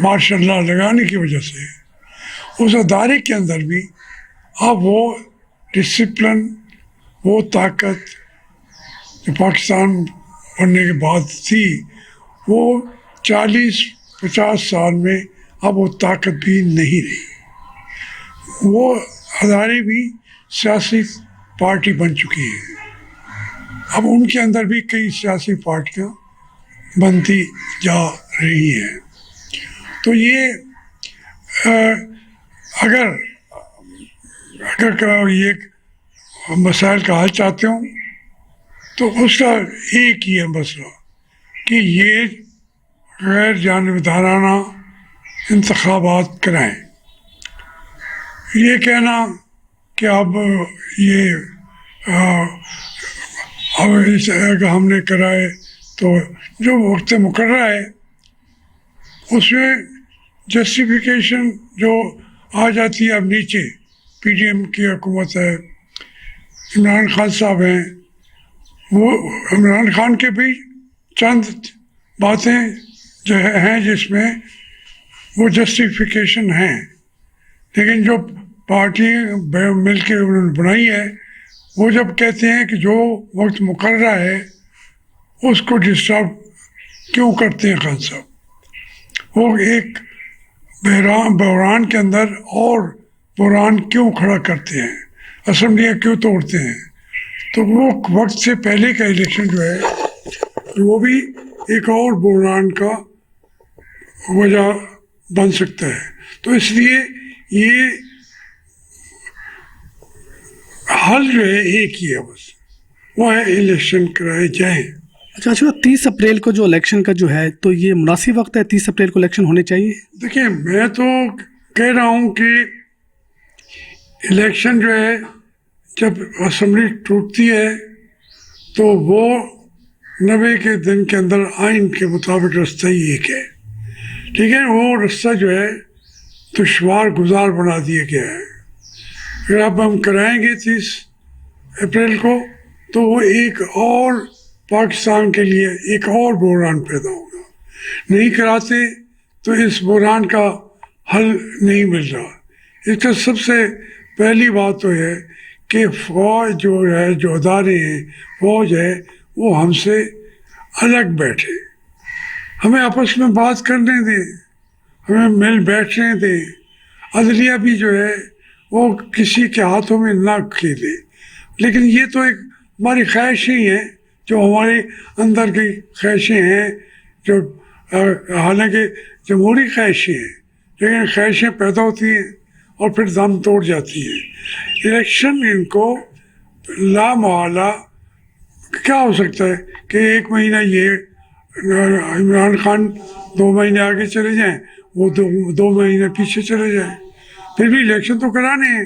ماشاء اللہ لگانے کی وجہ سے اس ادارے کے اندر بھی اب وہ ڈسپلن، وہ طاقت جو پاکستان بننے کے بعد تھی، وہ 40-50 سال میں اب وہ طاقت بھی نہیں رہی. وہ ادارے بھی سیاسی پارٹی بن چکی ہیں. اب ان کے اندر بھی کئی سیاسی پارٹیاں بنتی جا رہی ہیں. تو یہ اگر یہ مسائل کا حل چاہتے ہوں تو اس کا ایک ہی ہے مسئلہ کہ یہ غیر جانبدارانہ انتخابات کرائیں. یہ کہنا کہ اب یہ اب اگر ہم نے کرائے تو جو وقت مقررہ ہے اس میں جسٹیفیکیشن جو آ جاتی ہے. اب نیچے پی ڈی ایم کی حکومت ہے، عمران خان صاحب ہیں، وہ عمران خان کے بھی چند باتیں جو ہیں جس میں وہ جسٹیفیکیشن ہیں، لیکن جو پارٹی مل کے انہوں نے بنائی ہے وہ جب کہتے ہیں کہ جو وقت مقررہ ہے اس کو ڈسٹرب کیوں کرتے ہیں خان صاحب، وہ ایک بحران کے اندر اور بحران کیوں کھڑا کرتے ہیں، اسمبلیاں کیوں توڑتے ہیں. تو وہ وقت سے پہلے کا الیکشن جو ہے وہ بھی ایک اور بحران کا وجہ بن سکتا ہے. تو اس لیے یہ حل جو ہے ایک ہی ہے، بس وہ ہے الیکشن کرائے جائیں. اچھا 30 اپریل کو جو الیکشن کا جو ہے تو یہ مناسب وقت ہے 30 اپریل کو الیکشن ہونے چاہیے؟ دیکھیں میں تو کہہ رہا ہوں کہ الیکشن جو ہے جب اسمبلی ٹوٹتی ہے تو وہ 90 کے دن کے اندر آئین کے مطابق رستہ ہی ایک ہے، لیکن وہ رستہ جو ہے دشوار گزار بنا دیا گیا ہے. اگر اب ہم کرائیں گے 30 اپریل کو تو وہ ایک اور پاکستان کے لیے ایک اور بحران پیدا ہوگا. نہیں کراتے تو اس بحران کا حل نہیں مل رہا. اس کا سب سے پہلی بات تو ہے کہ فوج جو ہے، جو ادارے ہیں، فوج ہے، وہ ہم سے الگ بیٹھے، ہمیں آپس میں بات کرنے دیں، ہمیں مل بیٹھنے دیں. عدلیہ بھی جو ہے وہ کسی کے ہاتھوں میں نہ کھیلے. لیکن یہ تو ایک ہماری خواہشیں ہیں، جو ہمارے اندر کی خواہشیں ہیں، جو حالانکہ جمہوری خواہشیں ہیں، لیکن خواہشیں پیدا ہوتی ہیں اور پھر دم توڑ جاتی ہیں. الیکشن ان کو لامحالہ کیا ہو سکتا ہے کہ ایک مہینہ یہ عمران خان 2 مہینے آگے چلے جائیں، وہ 2 مہینے پیچھے چلے جائیں، پھر بھی الیکشن تو کرانے ہیں.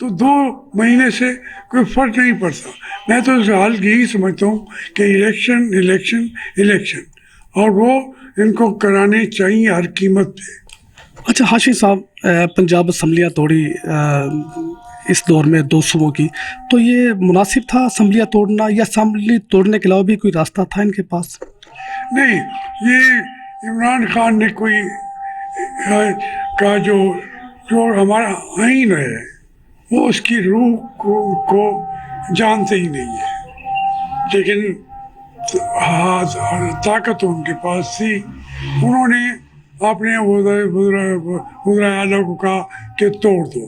تو 2 مہینے سے کوئی فرق نہیں پڑتا. میں تو اس کا حل یہی سمجھتا ہوں کہ الیکشن الیکشن الیکشن، اور وہ ان کو کرانے چاہیے ہر قیمت پہ. اچھا ہاشمی صاحب، پنجاب اسمبلیاں توڑی اس دور میں 2 صوبوں کی، تو یہ مناسب تھا اسمبلیاں توڑنا، یا اسمبلی توڑنے کے علاوہ بھی کوئی راستہ تھا ان کے پاس؟ نہیں، یہ عمران خان نے کوئی کا جو ہمارا آئین ہے وہ اس کی روح کو جانتے ہی نہیں ہے، لیکن طاقت ان کے پاس تھی. انہوں نے اپنے وزراء اعلیٰ کو کہا کہ توڑ دو.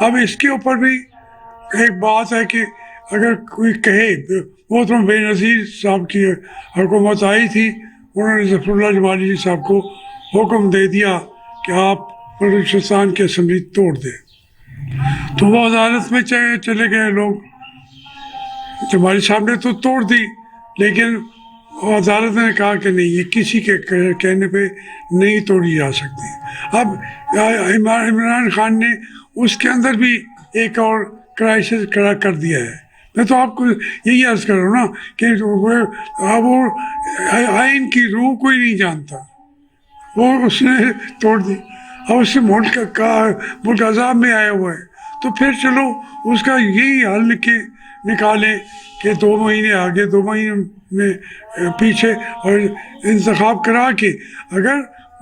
اب اس کے اوپر بھی ایک بات ہے کہ اگر کوئی کہے، وہ تو بے نظیر صاحب کی حکومت آئی تھی، انہوں نے ظفر اللہ جمالی صاحب کو حکم دے دیا کہ آپ بلوچستان کی اسمبلی توڑ دیں. تو وہ عدالت میں چلے گئے لوگ. جمالی صاحب نے تو توڑ دی، لیکن عدالت نے کہا کہ نہیں، یہ کسی کے کہنے پہ نہیں توڑی جا سکتی. اب عمران خان نے اس کے اندر بھی ایک اور کرائسس کھڑا کر دیا ہے. میں تو آپ کو یہی عرض کر رہا ہوں نا کہ اب وہ آئین کی روح کوئی نہیں جانتا، وہ اس نے توڑ دی. اب اس سے ملک عذاب میں آیا ہوا ہے. تو پھر چلو اس کا یہی حل نکالیں کہ 2 مہینے آگے 2 مہینے میں پیچھے، اور انتخاب کرا کے اگر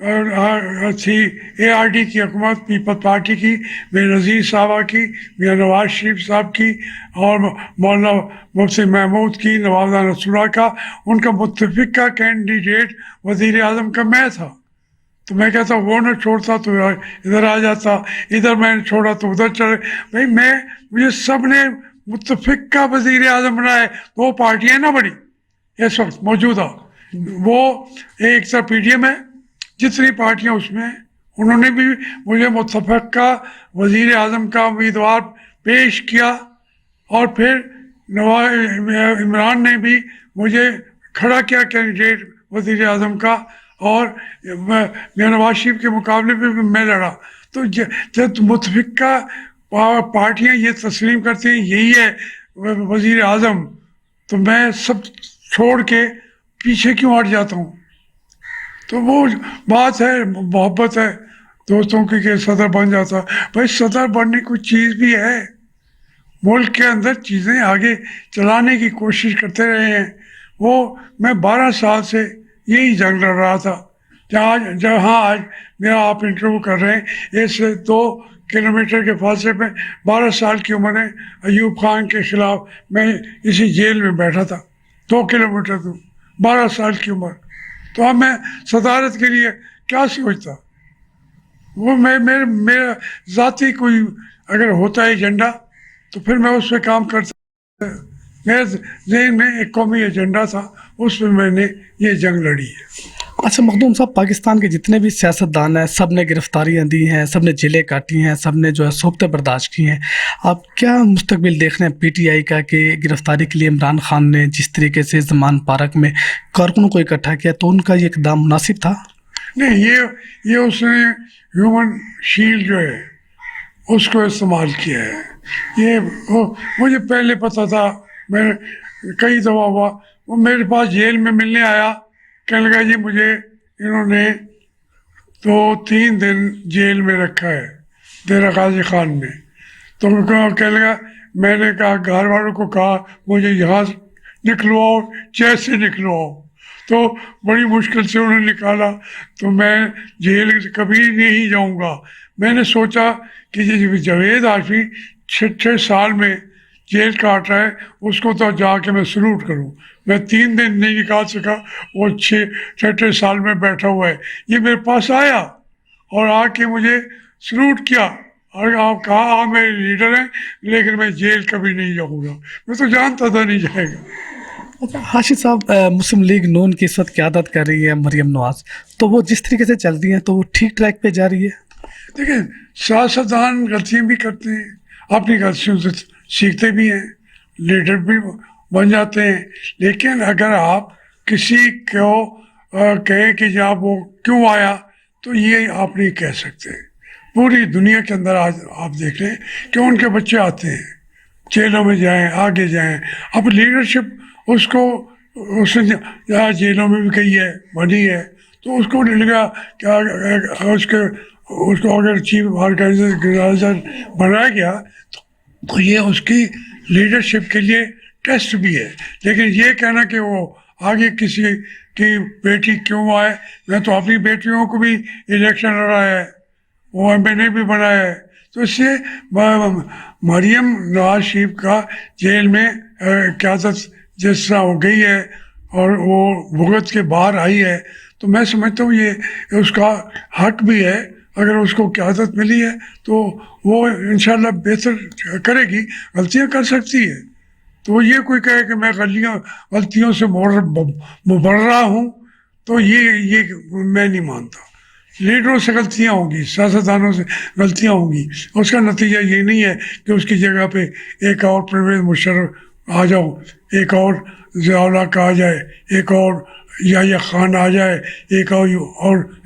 تھی ARD کی حکومت، پیپل پارٹی کی، میاں نذیر صاحبہ کی، میاں نواز شریف صاحب کی، اور مولانا مفتی محمود کی، نواب رسول اللہ کا، ان کا متفقہ کینڈیڈیٹ وزیر اعظم کا میں تھا. تو میں کہتا وہ نہ چھوڑتا تو ادھر آ جاتا، ادھر میں نے چھوڑا تو ادھر چلے. بھائی مجھے سب نے متفقہ وزیر اعظم بنائے، دو پارٹیاں نہ بنی اس وقت موجودہ. وہ ایک طرف PDM ہے، جتنی پارٹیاں اس میں ہیں انہوں نے بھی مجھے متفقہ وزیر اعظم کا امیدوار پیش کیا، اور پھر عمران نے بھی مجھے کھڑا کیا کینڈیڈیٹ وزیر اعظم کا، اور میاں نواز شریف کے مقابلے میں بھی میں لڑا. تو جب متفقہ پارٹیاں یہ تسلیم کرتی ہیں یہی ہے وزیر اعظم، تو میں سب چھوڑ کے پیچھے کیوں ہٹ جاتا ہوں. تو وہ بات ہے، محبت ہے دوستوں کی کہ صدر بن جاتا. بھائی صدر بننے کی چیز بھی ہے، ملک کے اندر چیزیں آگے چلانے کی کوشش کرتے رہے ہیں. وہ میں 12 سال سے یہی جنگ لڑ رہا تھا. جہاں آج میرا آپ انٹرویو کر رہے ہیں، اس سے 2 کلومیٹر کے فاصلے پہ 12 سال کی عمر میں ایوب خان کے خلاف میں اسی جیل میں بیٹھا تھا. 2 کلومیٹر دور، 12 سال کی عمر. تو اب میں صدارت کے لیے کیا سوچتا؟ وہ میرا ذاتی کوئی اگر ہوتا ہے ایجنڈا تو پھر میں اس پہ کام کرتا. میرے ذہن میں ایک قومی ایجنڈا تھا، اس پہ میں نے یہ جنگ لڑی ہے. اچھا مخدوم صاحب، پاکستان کے جتنے بھی سیاستدان ہیں سب نے گرفتاریاں دی ہیں، سب نے جیلیں کاٹی ہیں، سب نے جو ہے صحبتیں برداشت کی ہیں. آپ کیا مستقبل دیکھ رہے ہیں PTI کا کہ گرفتاری کے لیے عمران خان نے جس طریقے سے زمان پارک میں کارکنوں کو اکٹھا کیا، تو ان کا یہ اقدام مناسب تھا؟ نہیں، یہ اس نے ہیومن شیلڈ جو ہے اس کو استعمال کیا ہے. یہ مجھے پہلے پتہ تھا، میں کئی دفعہ ہوا، وہ میرے پاس جیل میں ملنے آیا، کہنے لگا جی مجھے انہوں نے 2-3 دن جیل میں رکھا ہے ڈیرہ غازی خان میں. تو کہنے لگا، میں نے کہا گھر والوں کو کہا مجھے یہاں نکلواؤ، جیسے نکلواؤ. تو بڑی مشکل سے انہوں نے نکالا. تو میں جیل کبھی نہیں جاؤں گا. میں نے سوچا کہ جاوید عارفی 6 سال میں جیل کاٹ رہا ہے، اس کو تو جا کے میں سلوٹ کروں. میں 3 دن نہیں نکال سکا، وہ 6 سال میں بیٹھا ہوا ہے. یہ میرے پاس آیا اور آ کے مجھے سلوٹ کیا اور آپ کہا آپ میرے لیڈر ہیں، لیکن میں جیل کبھی نہیں جاؤں گا. میں تو جانتا تھا نہیں جائے گا. حاشد صاحب، مسلم لیگ نون کی اس وقت قیادت کر رہی ہے مریم نواز، تو وہ جس طریقے سے چل رہی ہیں تو وہ ٹھیک ٹریک پہ جا رہی ہے؟ دیکھیں، سیاستدان غلطیاں بھی کرتے ہیں، اپنی غلطیوں سے سیکھتے بھی ہیں، لیڈر بھی بن جاتے ہیں. لیکن اگر آپ کسی کو کہیں کہ جناب وہ کیوں آیا، تو یہ آپ نہیں کہہ سکتے. پوری دنیا کے اندر آج آپ دیکھ لیں کہ ان کے بچے آتے ہیں، جیلوں میں جائیں، آگے جائیں. اب لیڈرشپ اس کو اس نے جیلوں میں بھی گئی ہے، بنی ہے، تو اس کو نہیں لگا کہ اس کو اگر چیف آرگنائزر بنایا گیا تو یہ اس کی لیڈرشپ کے لیے ٹیسٹ بھی ہے. لیکن یہ کہنا کہ وہ آگے کسی کی بیٹی کیوں آئے، میں تو اپنی بیٹیوں کو بھی الیکشن لڑایا ہے، وہ MNA بھی بنایا ہے. تو اس سے مریم نواز شریف کا جیل میں قیادت جس طرح ہو گئی ہے اور وہ بھگت کے باہر آئی ہے، تو میں سمجھتا ہوں یہ اس کا حق بھی ہے. اگر اس کو قیادت ملی ہے تو وہ انشاءاللہ بہتر کرے گی. غلطیاں کر سکتی ہے، تو یہ کوئی کہے کہ میں غلطیوں سے مبرہ ہوں، تو یہ میں نہیں مانتا. لیڈروں سے غلطیاں ہوں گی، سیاستدانوں سے غلطیاں ہوں گی، اس کا نتیجہ یہ نہیں ہے کہ اس کی جگہ پہ ایک اور پرویز مشرف آ جاؤ، ایک اور ضیاء الحق آ جائے، ایک اور یحییٰ خان آ جائے، ایک اور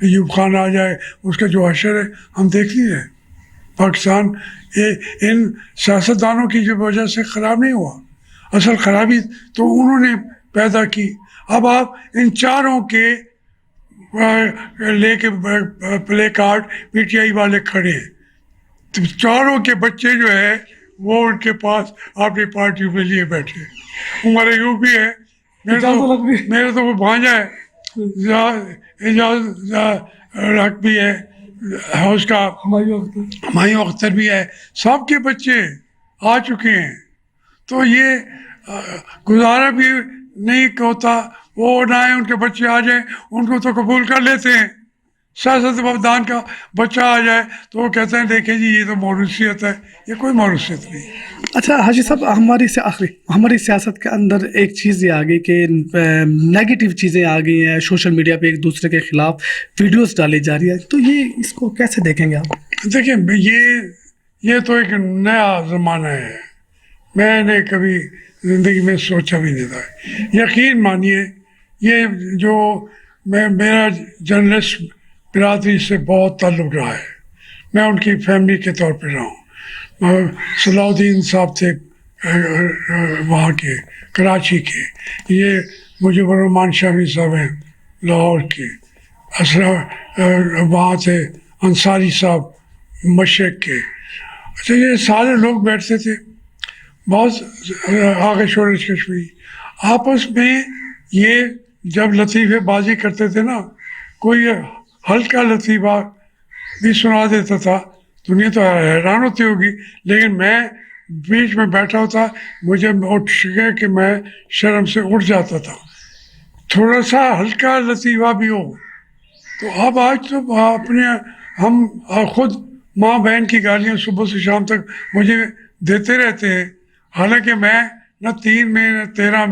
ایوب خان آ جائے. اس کا جو حشر ہے ہم دیکھتے ہیں. پاکستان ان سیاستدانوں کی جو وجہ سے خراب نہیں ہوا، اصل خرابی تو انہوں نے پیدا کی. اب آپ ان چاروں کے لے کے پلے کارڈ PTI والے کھڑے ہیں، تو چاروں کے بچے جو ہے وہ ان کے پاس اپنی پارٹی میں لیے بیٹھے. عمر ایوب بھی ہے، میرے تو وہ بھانجا ہے حق بھی ہے، اس کا ہمایوں اختر بھی ہے، سب کے بچے آ چکے ہیں. تو یہ گزارا بھی نہیں ہوتا، وہ نہ ان کے بچے آ جائیں ان کو تو قبول کر لیتے ہیں. سیاستدان کا بچہ آ جائے تو وہ کہتے ہیں دیکھیں جی یہ تو موروثیت ہے. یہ کوئی موروثیت نہیں. اچھا حاجی صاحب، ہماری سیاست کے اندر ایک چیز یہ آ گئی کہ نیگیٹو چیزیں آ گئی ہیں، سوشل میڈیا پہ ایک دوسرے کے خلاف ویڈیوز ڈالی جا رہی ہے، تو یہ اس کو کیسے دیکھیں گے آپ؟ دیکھیں یہ تو ایک نیا زمانہ ہے، میں نے کبھی زندگی میں سوچا بھی نہیں تھا. یقین مانیے یہ جو میرا جرنلسٹ برادری سے بہت تعلق رہا ہے، میں ان کی فیملی کے طور پہ رہا ہوں. صلاح الدین صاحب تھے وہاں کے کراچی کے، یہ مجیب الرحمان شامی صاحب ہیں لاہور کے، وہاں سے انصاری صاحب مشرق کے. اچھا یہ سارے لوگ بیٹھتے تھے، بہت آگے شورش کشمیری آپس میں. یہ جب لطیفے بازی کرتے تھے نا، کوئی ہلکا لطیفہ بھی سنا دیتا تھا، دنیا تو حیران ہوتی ہوگی، لیکن میں بیچ میں بیٹھا ہوتا، مجھے اٹھ گیا کہ میں شرم سے اٹھ جاتا تھا. تھوڑا سا ہلکا لطیفہ بھی ہو تو. اب آج تو اپنے ہم خود ماں بہن کی گالیاں صبح سے شام تک مجھے دیتے رہتے ہیں، حالانکہ میں نہ 3 میں نہ 13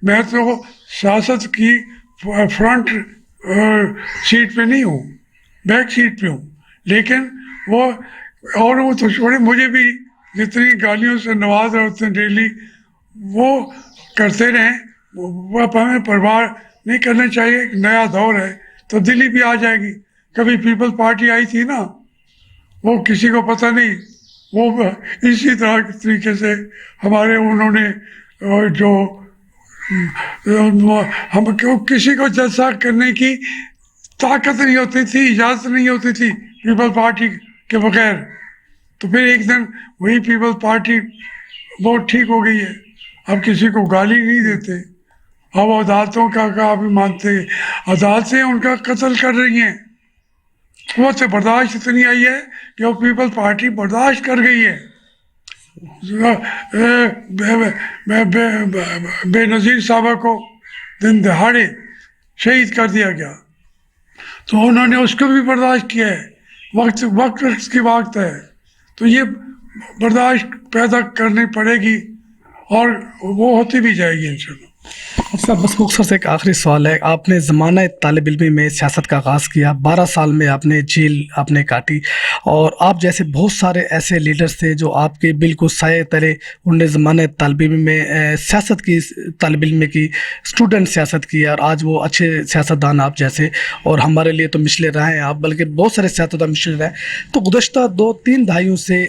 میں تو سیاست کی فرنٹ سیٹ پہ نہیں ہوں، بیک سیٹ پہ ہوں. لیکن وہ تو چھوڑے، مجھے بھی جتنی گالیوں سے نواز رہے ہوتے ہیں ڈیلی، وہ کرتے رہیں. وہ ہمیں پرواہ نہیں کرنا چاہیے. ایک نیا دور ہے، تبدیلی بھی آ جائے گی. کبھی پیپل پارٹی آئی تھی نا، وہ کسی کو پتہ نہیں، وہ اسی طرح کے طریقے سے ہمارے انہوں نے جو ہم کسی کو جلسہ کرنے کی طاقت نہیں ہوتی تھی، اجازت نہیں ہوتی تھی پیپل پارٹی کے بغیر. تو پھر ایک دن وہی پیپل پارٹی بہت ٹھیک ہو گئی ہے، اب کسی کو گالی نہیں دیتے، اب عدالتوں کا بھی مانتے، عدالتیں ان کا قتل کر رہی ہیں. وہ سے برداشت اتنی آئی ہے کہ وہ پیپل پارٹی برداشت کر گئی ہے. بے نظیر صاحبہ کو دن دہاڑے شہید کر دیا گیا، تو انہوں نے اس کو بھی برداشت کیا ہے. وقت کی وقت ہے، تو یہ برداشت پیدا کرنی پڑے گی اور وہ ہوتی بھی جائے گی انشاءاللہ. اچھا بس مختصر سے ایک آخری سوال ہے. آپ نے زمانہ طالب علمی میں سیاست کا آغاز کیا، 12 سال میں آپ نے جیل کاٹی، اور آپ جیسے بہت سارے ایسے لیڈرز تھے جو آپ کے بالکل سائے تلے انہوں نے زمانہ طالب علم میں سیاست کی، طالب علم کی اسٹوڈنٹ سیاست کی، اور آج وہ اچھے سیاستدان آپ جیسے، اور ہمارے لیے تو مشلے رہے ہیں آپ، بلکہ بہت سارے سیاستدان مشلے رہے. تو گزشتہ 2-3 دہائیوں سے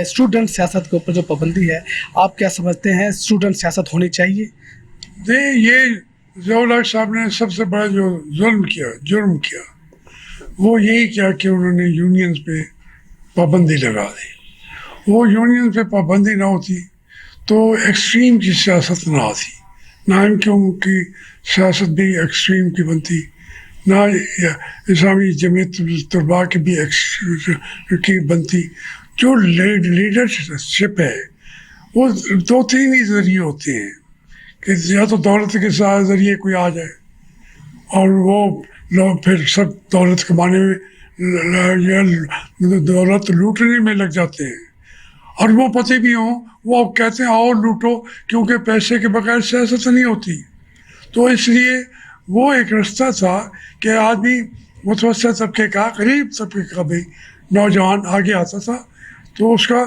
اسٹوڈنٹ سیاست کے اوپر جو پابندی ہے، آپ کیا سمجھتے ہیں اسٹوڈنٹ سیاست ہونی چاہیے؟ یہ ضیاء الحق صاحب نے سب سے بڑا جو جرم کیا وہ یہی کیا کہ انہوں نے یونینز پہ پابندی لگا دی. وہ یونینز پہ پابندی نہ ہوتی تو ایکسٹریم کی سیاست نہ آتی، نہ ان کی سیاست بھی ایکسٹریم کی بنتی، نہ اسلامی جمعیت طلباء کی بھی کی بنتی. جو لیڈرشپ ہے وہ 2-3 ہی ذریعے ہوتے ہیں، کہ یا تو دولت کے ذریعے کوئی آ جائے اور وہ لوگ پھر سب دولت کمانے میں یا دولت لوٹنے میں لگ جاتے ہیں، اور وہ پتے بھی ہوں، وہ کہتے ہیں اور لوٹو، کیونکہ پیسے کے بغیر سیاست نہیں ہوتی. تو اس لیے وہ ایک رستہ تھا کہ آدمی متوسط طبقے کا، غریب طبقے کا بھی نوجوان آگے آتا تھا، تو اس کا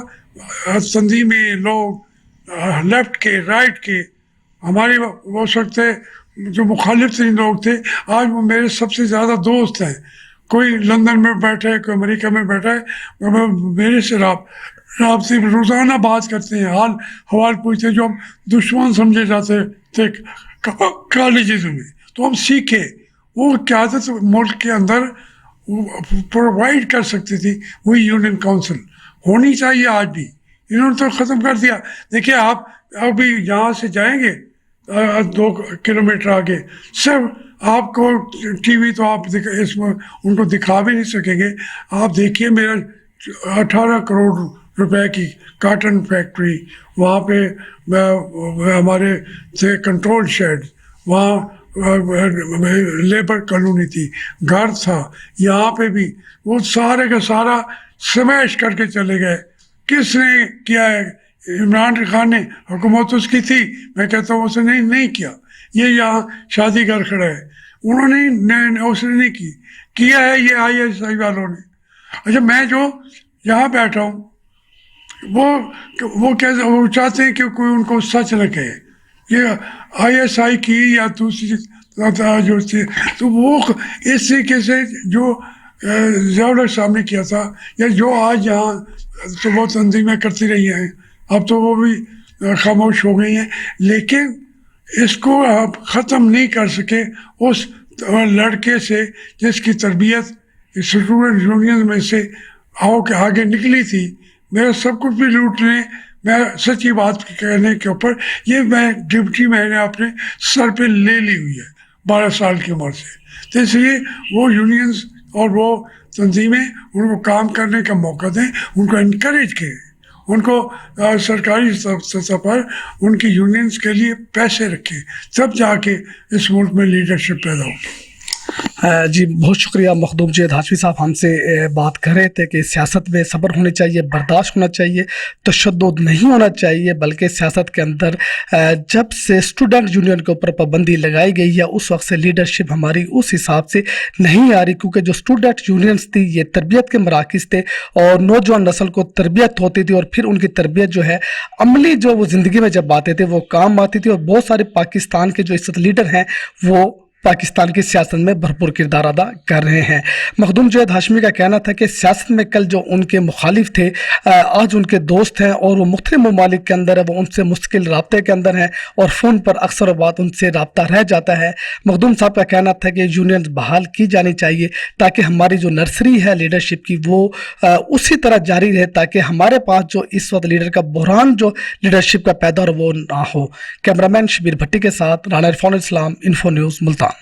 تنظیم میں لوگ لیفٹ کے رائٹ کے، ہمارے وہ وقت جو مخالف ترین لوگ تھے، آج وہ میرے سب سے زیادہ دوست ہیں. کوئی لندن میں بیٹھا ہے، کوئی امریکہ میں بیٹھا ہے، میرے سے رابطے میں روزانہ بات کرتے ہیں، حال حوال پوچھتے ہیں. جو ہم دشمن سمجھے جاتے تھے کالجز میں، تو ہم سیکھے. وہ قیادت ملک کے اندر پرووائڈ کر سکتی تھی، وہی یونین کونسل ہونی چاہیے. آج بھی انہوں نے تو ختم کر دیا. دیکھیے آپ ابھی یہاں سے جائیں گے 2 کلومیٹر آگے، صرف آپ کو ٹی وی تو آپ اس میں ان کو دکھا بھی نہیں سکیں گے. آپ دیکھیے میرا 18 کروڑ روپے کی کاٹن فیکٹری, وہاں پہ ہمارے تھے کنٹرول شیڈ, وہاں لیبر کالونی تھی, گھر تھا, یہاں پہ بھی وہ سارے کا سارا سمیش کر کے چلے گئے. کس نے کیا ہے؟ عمران خان نے, حکومت اس کی تھی, میں کہتا ہوں اس نے نہیں کیا. یہ یہاں شادی گھر کھڑا ہے, انہوں نے اس نے نہیں کیا ہے, یہ ISI والوں نے. اچھا میں جو یہاں بیٹھا ہوں وہ کیسے وہ چاہتے ہیں کہ کوئی ان کو سچ نہ کہے, یہ ISI کی یا دوسری جو تھی, تو وہ اس طریقے سے جو ضیاء صاحب نے کیا تھا, یا جو آج یہاں تو وہ تنظیمیں کرتی رہی ہیں, اب تو وہ بھی خاموش ہو گئی ہیں, لیکن اس کو آپ ختم نہیں کر سکے اس لڑکے سے جس کی تربیت اسٹوڈنٹ یونین میں سے آگے نکلی تھی. میرا سب کچھ بھی لوٹ لیں, میں سچی بات کہنے کے اوپر یہ میں ڈپٹی میں نے اپنے سر پہ لے لی ہوئی ہے 12 سال کی عمر سے. تو اس لیے وہ یونینز اور وہ تنظیمیں ان کو کام کرنے کا موقع دیں, ان کو انکریج کریں, ان کو سرکاری سطح پر ان کی یونینز کے لیے پیسے رکھیں, تب جا کے اس ملک میں لیڈرشپ پیدا ہوگی. جی بہت شکریہ مخدوم جید ہاشمی صاحب, ہم سے بات کر رہے تھے کہ سیاست میں صبر ہونی چاہیے, برداشت ہونا چاہیے, تشدد نہیں ہونا چاہیے, بلکہ سیاست کے اندر جب سے اسٹوڈنٹ یونین کے اوپر پابندی لگائی گئی ہے اس وقت سے لیڈرشپ ہماری اس حساب سے نہیں آ رہی, کیونکہ جو اسٹوڈنٹ یونینز تھی یہ تربیت کے مراکز تھے اور نوجوان نسل کو تربیت ہوتی تھی, اور پھر ان کی تربیت جو ہے عملی جو وہ زندگی میں جب آتے تھے وہ کام آتی تھی. اور بہت سارے پاکستان کے جو اس وقت لیڈر ہیں وہ پاکستان کی سیاست میں بھرپور کردار ادا کر رہے ہیں. مخدوم جید ہاشمی کا کہنا تھا کہ سیاست میں کل جو ان کے مخالف تھے آج ان کے دوست ہیں, اور وہ مختلف ممالک کے اندر ہے, وہ ان سے مستقل رابطے کے اندر ہیں, اور فون پر اکثر اوقات ان سے رابطہ رہ جاتا ہے. مخدوم صاحب کا کہنا تھا کہ یونینز بحال کی جانی چاہیے تاکہ ہماری جو نرسری ہے لیڈرشپ کی وہ اسی طرح جاری رہے, تاکہ ہمارے پاس جو اس وقت لیڈر کا بحران جو لیڈرشپ کا پیدا ہو وہ نہ ہو. کیمرامین شبیر بھٹی کے ساتھ رانا عرفان اسلام, انفو نیوز ملتان.